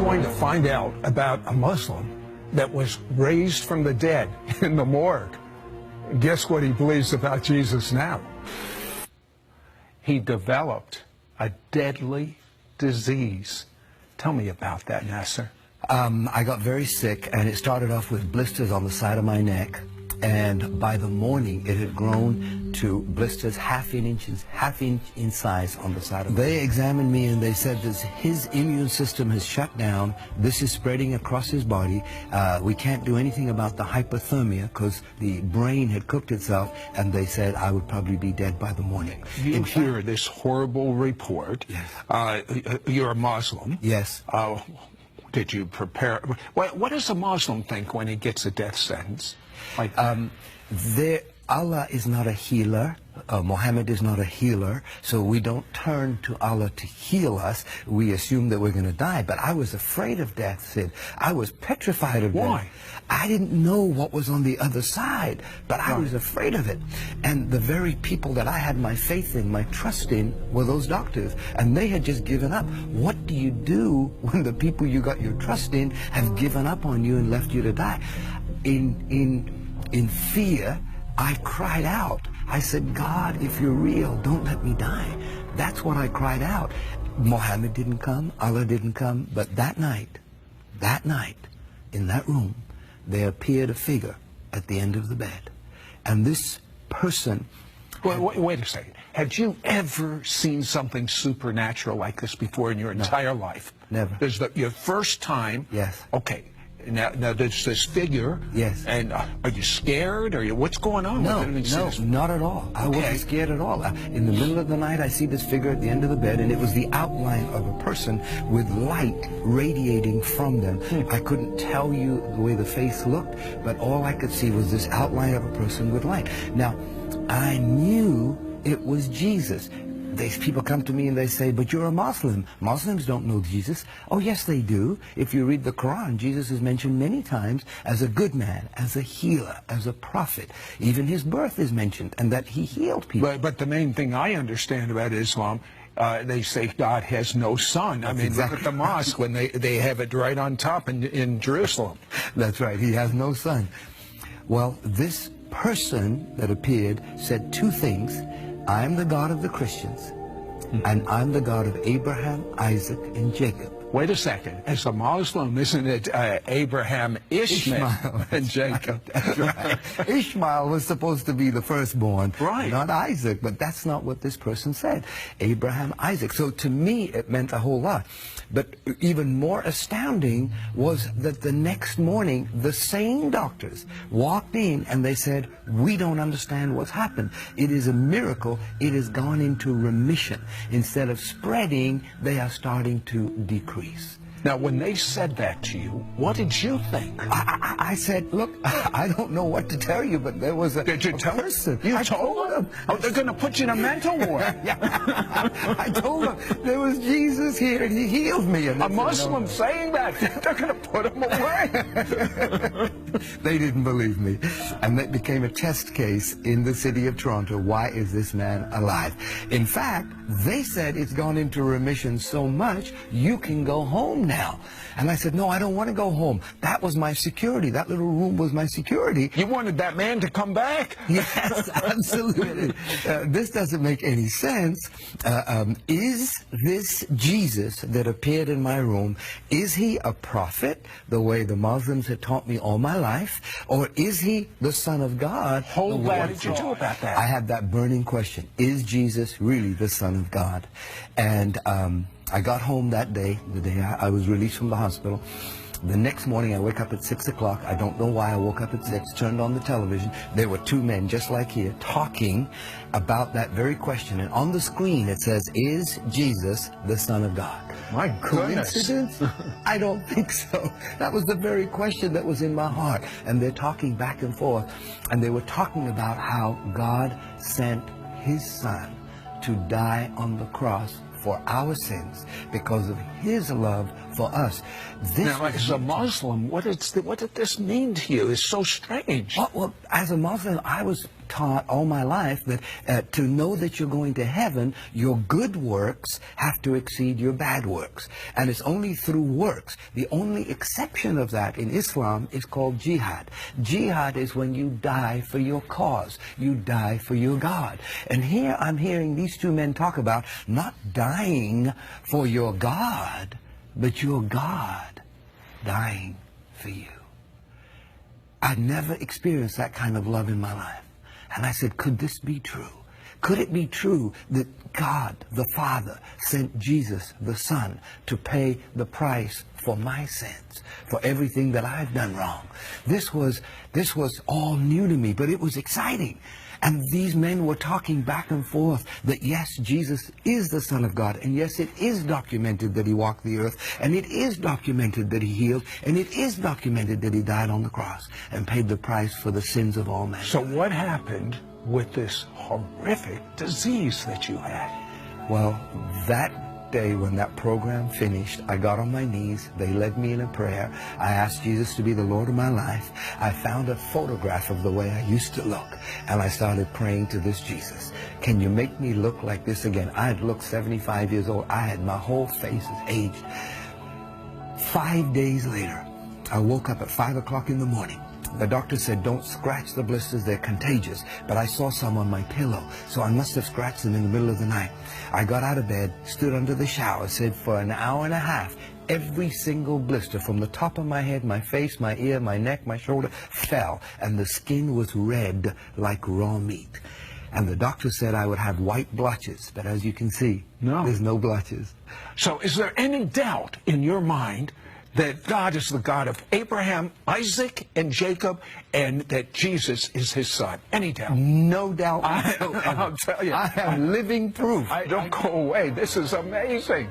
going to find out about a Muslim that was raised from the dead in the morgue. Guess what he believes about Jesus now? He developed a deadly disease. Tell me about that, Nasser. I got very sick, and it started off with blisters on the side of my neck. And by the morning, it had grown to blisters half inch in size on the side of my neck. They examined me and they said that his immune system has shut down. This is spreading across his body. We can't do anything about the hypothermia because the brain had cooked itself, and they said I would probably be dead by the morning. You hear this horrible report. Yes. You're a Muslim. Yes. Did you prepare? What does a Muslim think when he gets a death sentence? Like, Allah is not a healer. Muhammad is not a healer, so we don't turn to Allah to heal us. We assume that we're going to die. But I was afraid of death, Sid. I was petrified of death. Why? I didn't know what was on the other side, but I was afraid of it. And the very people that I had my faith in, my trust in, were those doctors. And they had just given up. What do you do when the people you got your trust in have given up on you and left you to die? In fear, I cried out. I said, God, if you're real, don't let me die. That's what I cried out. Muhammad didn't come, Allah didn't come, but that night, in that room, there appeared a figure at the end of the bed. And this person... Wait a second. Had you ever seen something supernatural like this before in your entire life? Never. This is your first time? Yes. Okay. Now there's this figure. Yes. And are you scared? What's going on? No, not at all. I wasn't scared at all. In the middle of the night, I see this figure at the end of the bed, and it was the outline of a person with light radiating from them. I couldn't tell you the way the face looked, but all I could see was this outline of a person with light. Now, I knew it was Jesus. These people come to me and they say, but you're a Muslim. Muslims don't know Jesus. Oh, yes, they do. If you read the Quran, Jesus is mentioned many times as a good man, as a healer, as a prophet. Even his birth is mentioned, and that he healed people. But the main thing I understand about Islam, they say God has no son. I mean, look at the mosque when they have it right on top in Jerusalem. That's right. He has no son. Well, this person that appeared said two things. I'm the God of the Christians, and I'm the God of Abraham, Isaac, and Jacob. Wait a second. As a Muslim, isn't it Abraham, Ishmael, and Jacob? That's right. Ishmael was supposed to be the firstborn, right? Not Isaac, but that's not what this person said. Abraham, Isaac. So to me, it meant a whole lot. But even more astounding was that the next morning, the same doctors walked in and they said, we don't understand what's happened. It is a miracle. It has gone into remission. Instead of spreading, they are starting to decrease. Now, when they said that to you, what did you think? I said, look, I don't know what to tell you, but there was a person. You told them? Oh, they're going to put you in a mental ward. I told them there was Jesus here, and he healed me. And a Muslim saying that, they're going to put him away. They didn't believe me. And that became a test case in the city of Toronto. Why is this man alive? In fact, they said it's gone into remission so much, you can go home now. And I said, no, I don't want to go home. That was my security. That little room was my security. You wanted that man to come back? Yes, absolutely. This doesn't make any sense. Is this Jesus that appeared in my room, is he a prophet, the way the Muslims had taught me all my life? Or is he the Son of God? What did you do about that? I had that burning question. Is Jesus really the Son of God? And I got home that day, the day I was released from the hospital. The next morning, I wake up at 6 o'clock. I don't know why I woke up at 6, turned on the television. There were two men, just like here, talking about that very question. And on the screen, it says, is Jesus the Son of God? My goodness. Coincidence? I don't think so. That was the very question that was in my heart. And they're talking back and forth. And they were talking about how God sent his Son to die on the cross for our sins because of his love for us. Now, as a Muslim, what did this mean to you? It's so strange. Well, as a Muslim, I was taught all my life that to know that you're going to heaven, your good works have to exceed your bad works. And it's only through works. The only exception of that in Islam is called jihad. Jihad is when you die for your cause. You die for your God. And here I'm hearing these two men talk about not dying for your God, but your God dying for you. I'd never experienced that kind of love in my life. And I said, could this be true? Could it be true that God, the Father, sent Jesus, the Son, to pay the price for my sins, for everything that I've done wrong? This was all new to me, but it was exciting. And these men were talking back and forth that yes, Jesus is the Son of God, and yes, it is documented that he walked the earth, and it is documented that he healed, and it is documented that he died on the cross and paid the price for the sins of all men. So what happened with this horrific disease that you had? Well, that day when that program finished, I got on my knees. They led me in a prayer. I asked Jesus to be the Lord of my life. I found a photograph of the way I used to look, and I started praying to this Jesus. Can you make me look like this again? I had looked 75 years old. My whole face is aged. 5 days later, I woke up at 5 o'clock in the morning. The doctor said, don't scratch the blisters, they're contagious. But I saw some on my pillow, so I must have scratched them in the middle of the night. I got out of bed, stood under the shower, said for an hour and a half, every single blister from the top of my head, my face, my ear, my neck, my shoulder, fell. And the skin was red like raw meat. And the doctor said I would have white blotches, but as you can see, there's no blotches. So is there any doubt in your mind that God is the God of Abraham, Isaac, and Jacob, and that Jesus is his son? Any doubt? No doubt. I'll tell you. I am living proof. Don't go away. This is amazing.